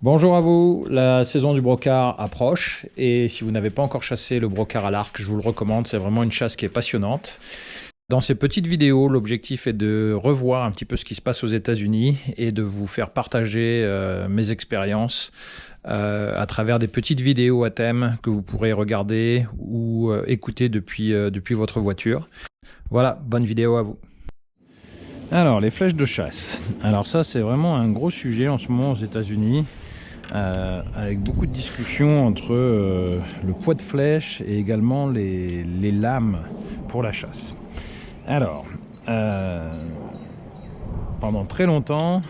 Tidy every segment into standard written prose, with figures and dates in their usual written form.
Bonjour à vous, la saison du brocart approche et si vous n'avez pas encore chassé le brocart à l'arc, je vous le recommande, c'est vraiment une chasse qui est passionnante. Dans ces petites vidéos, l'objectif est de revoir un petit peu ce qui se passe aux États-Unis et de vous faire partager mes expériences à travers des petites vidéos à thème que vous pourrez regarder ou écouter depuis votre voiture. Voilà, bonne vidéo à vous. Alors, les flèches de chasse. Alors ça, c'est vraiment un gros sujet en ce moment aux États-Unis. Avec beaucoup de discussions entre le poids de flèche et également les lames pour la chasse. Alors, pendant très longtemps,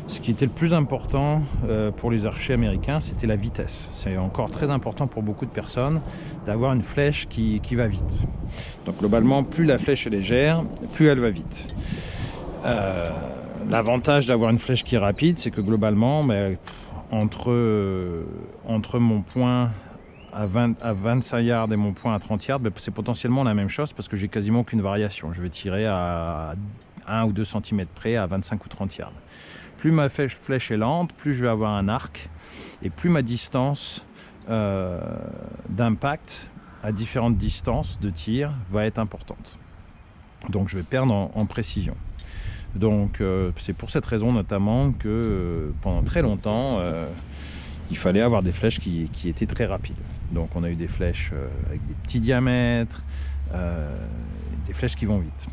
ce qui était le plus important pour les archers américains, c'était la vitesse. C'est encore très important pour beaucoup de personnes d'avoir une flèche qui va vite. Donc globalement, plus la flèche est légère, plus elle va vite. L'avantage d'avoir une flèche qui est rapide, c'est que globalement, entre mon point à 25 yards et mon point à 30 yards, c'est potentiellement la même chose parce que j'ai quasiment aucune variation. Je vais tirer à 1 ou 2 cm près à 25 ou 30 yards. Plus ma flèche est lente, plus je vais avoir un arc et plus ma distance d'impact à différentes distances de tir va être importante. Donc je vais perdre en précision. Donc c'est pour cette raison notamment que pendant très longtemps il fallait avoir des flèches qui étaient très rapides. Donc on a eu des flèches avec des petits diamètres, des flèches qui vont vite.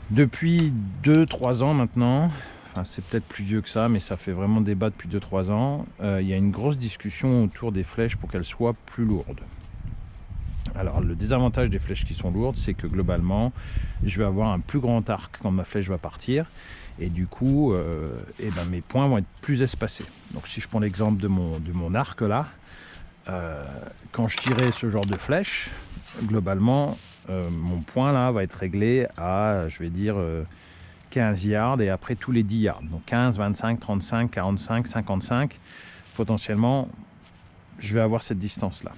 Depuis 2-3 ans maintenant, enfin c'est peut-être plus vieux que ça, mais ça fait vraiment débat depuis 2-3 ans, il y a une grosse discussion autour des flèches pour qu'elles soient plus lourdes. Alors le désavantage des flèches qui sont lourdes, c'est que globalement je vais avoir un plus grand arc quand ma flèche va partir et du coup mes points vont être plus espacés. Donc si je prends l'exemple de mon arc là, quand je tirais ce genre de flèche, globalement mon point là va être réglé à, je vais dire, 15 yards et après tous les 10 yards. Donc 15, 25, 35, 45, 55, potentiellement je vais avoir cette distance là.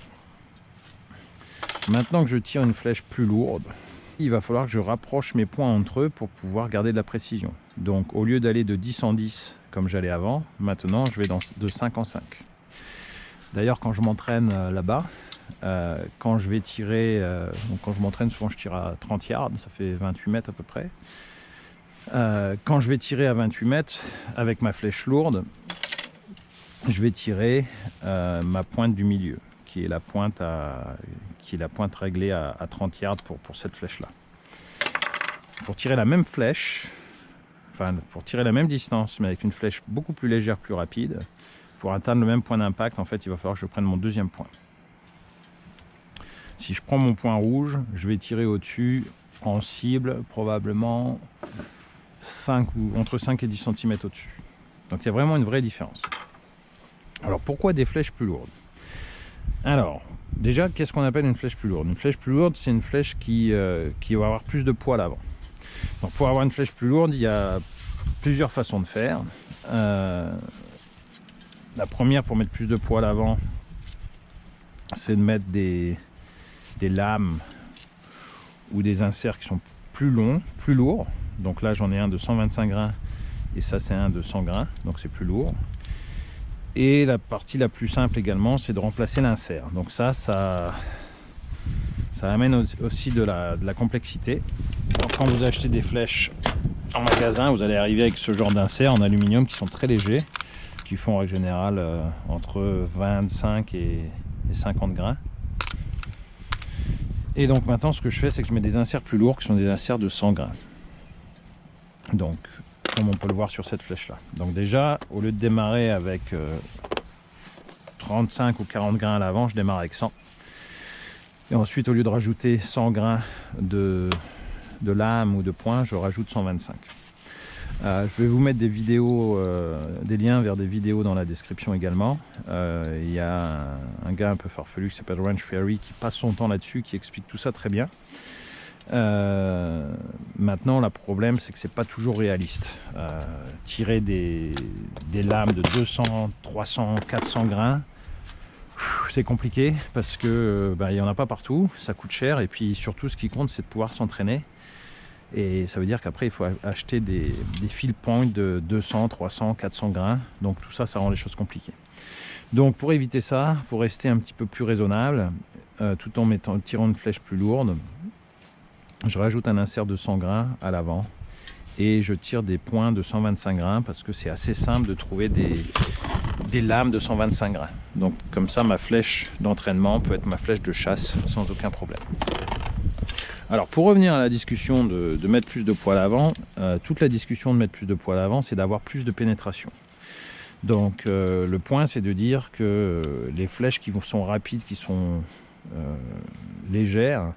Maintenant que je tire une flèche plus lourde, il va falloir que je rapproche mes points entre eux pour pouvoir garder de la précision. Donc au lieu d'aller de 10 en 10 comme j'allais avant, maintenant je vais de 5 en 5. D'ailleurs quand je m'entraîne là-bas, quand je vais tirer, quand je m'entraîne souvent je tire à 30 yards, ça fait 28 mètres à peu près. Quand je vais tirer à 28 mètres avec ma flèche lourde, je vais tirer ma pointe du milieu, qui est la pointe réglée à 30 yards pour cette flèche là. Pour tirer la même flèche, enfin pour tirer la même distance mais avec une flèche beaucoup plus légère, plus rapide, pour atteindre le même point d'impact, en fait il va falloir que je prenne mon deuxième point. Si je prends mon point rouge, je vais tirer au-dessus en cible probablement entre 5 et 10 cm au-dessus. Donc il y a vraiment une vraie différence. Alors pourquoi des flèches plus lourdes? Alors, déjà, qu'est-ce qu'on appelle une flèche plus lourde? Une flèche plus lourde, c'est une flèche qui va avoir plus de poids à l'avant. Donc pour avoir une flèche plus lourde, il y a plusieurs façons de faire. La première, pour mettre plus de poids à l'avant, c'est de mettre des lames ou des inserts qui sont plus longs, plus lourds. Donc là, j'en ai un de 125 grains et ça, c'est un de 100 grains, donc c'est plus lourd. Et la partie la plus simple également, c'est de remplacer l'insert. Donc ça amène aussi de la complexité. Donc quand vous achetez des flèches en magasin, vous allez arriver avec ce genre d'insert en aluminium qui sont très légers, qui font en règle générale entre 25 et 50 grains. Et donc maintenant, ce que je fais, c'est que je mets des inserts plus lourds qui sont des inserts de 100 grains. Donc comme on peut le voir sur cette flèche là. Donc déjà, au lieu de démarrer avec 35 ou 40 grains à l'avant, je démarre avec 100. Et ensuite, au lieu de rajouter 100 grains de lame ou de poing, je rajoute 125. Je vais vous mettre des vidéos, des liens vers des vidéos dans la description également. Il y a un gars un peu farfelu qui s'appelle Ranch Fairy qui passe son temps là-dessus, qui explique tout ça très bien. Maintenant, le problème, c'est que c'est pas toujours réaliste. Tirer des lames de 200, 300, 400 grains, c'est compliqué parce que il y en a pas partout, ça coûte cher et puis surtout, ce qui compte, c'est de pouvoir s'entraîner. Et ça veut dire qu'après il faut acheter des fill points de 200, 300, 400 grains. Donc tout ça, ça rend les choses compliquées. Donc pour éviter ça, pour rester un petit peu plus raisonnable, tout en tirant une flèche plus lourde, je rajoute un insert de 100 grains à l'avant et je tire des points de 125 grains parce que c'est assez simple de trouver des lames de 125 grains. Donc comme ça, ma flèche d'entraînement peut être ma flèche de chasse sans aucun problème. Alors pour revenir à la discussion de mettre plus de poids à l'avant, toute la discussion de mettre plus de poids à l'avant, c'est d'avoir plus de pénétration. Donc le point, c'est de dire que les flèches qui sont rapides, qui sont légères,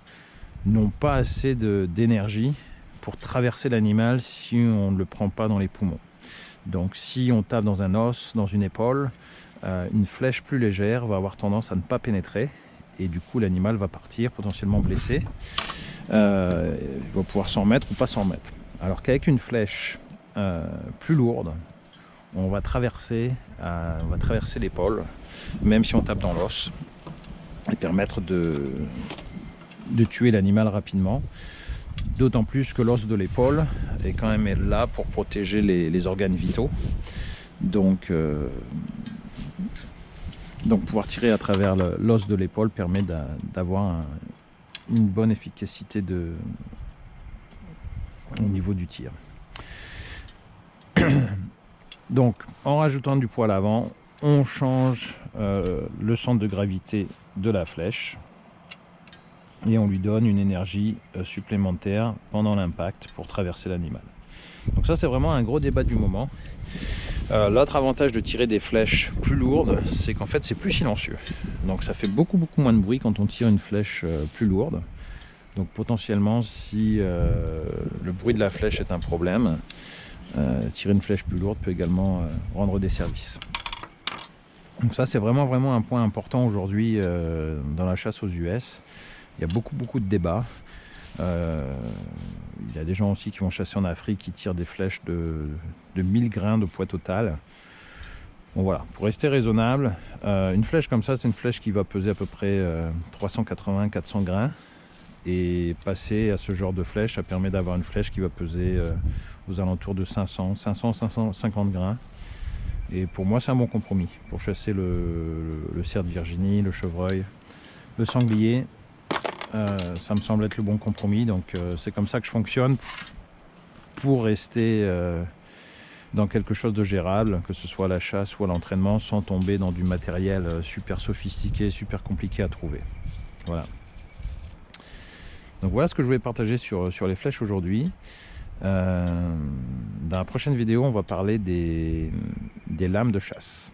n'ont pas assez d'énergie pour traverser l'animal si on ne le prend pas dans les poumons. Donc si on tape dans un os, dans une épaule, une flèche plus légère va avoir tendance à ne pas pénétrer et du coup l'animal va partir potentiellement blessé. Il va pouvoir s'en remettre ou pas s'en remettre. Alors qu'avec une flèche plus lourde, on va traverser l'épaule, même si on tape dans l'os, et permettre de tuer l'animal rapidement. D'autant plus que l'os de l'épaule est quand même là pour protéger les organes vitaux. Donc pouvoir tirer à travers l'os de l'épaule permet d'avoir une bonne efficacité au niveau du tir. Donc en rajoutant du poids à l'avant, on change le centre de gravité de la flèche et on lui donne une énergie supplémentaire pendant l'impact pour traverser l'animal. Donc ça, c'est vraiment un gros débat du moment. L'autre avantage de tirer des flèches plus lourdes, c'est qu'en fait c'est plus silencieux. Donc ça fait beaucoup moins de bruit quand on tire une flèche plus lourde. Donc potentiellement, si le bruit de la flèche est un problème, tirer une flèche plus lourde peut également rendre des services. Donc ça, c'est vraiment un point important aujourd'hui dans la chasse aux US. Il y a beaucoup de débats. Il y a des gens aussi qui vont chasser en Afrique qui tirent des flèches de 1000 grains de poids total. Bon voilà, pour rester raisonnable, une flèche comme ça, c'est une flèche qui va peser à peu près 380-400 grains. Et passer à ce genre de flèche, ça permet d'avoir une flèche qui va peser aux alentours de 500-550 grains. Et pour moi, c'est un bon compromis pour chasser le cerf de Virginie, le chevreuil, le sanglier. Ça me semble être le bon compromis. Donc c'est comme ça que je fonctionne pour rester dans quelque chose de gérable, que ce soit à la chasse ou à l'entraînement, sans tomber dans du matériel super sophistiqué, super compliqué à trouver. Voilà. Donc voilà ce que je voulais partager sur les flèches aujourd'hui. Dans la prochaine vidéo, on va parler des lames de chasse.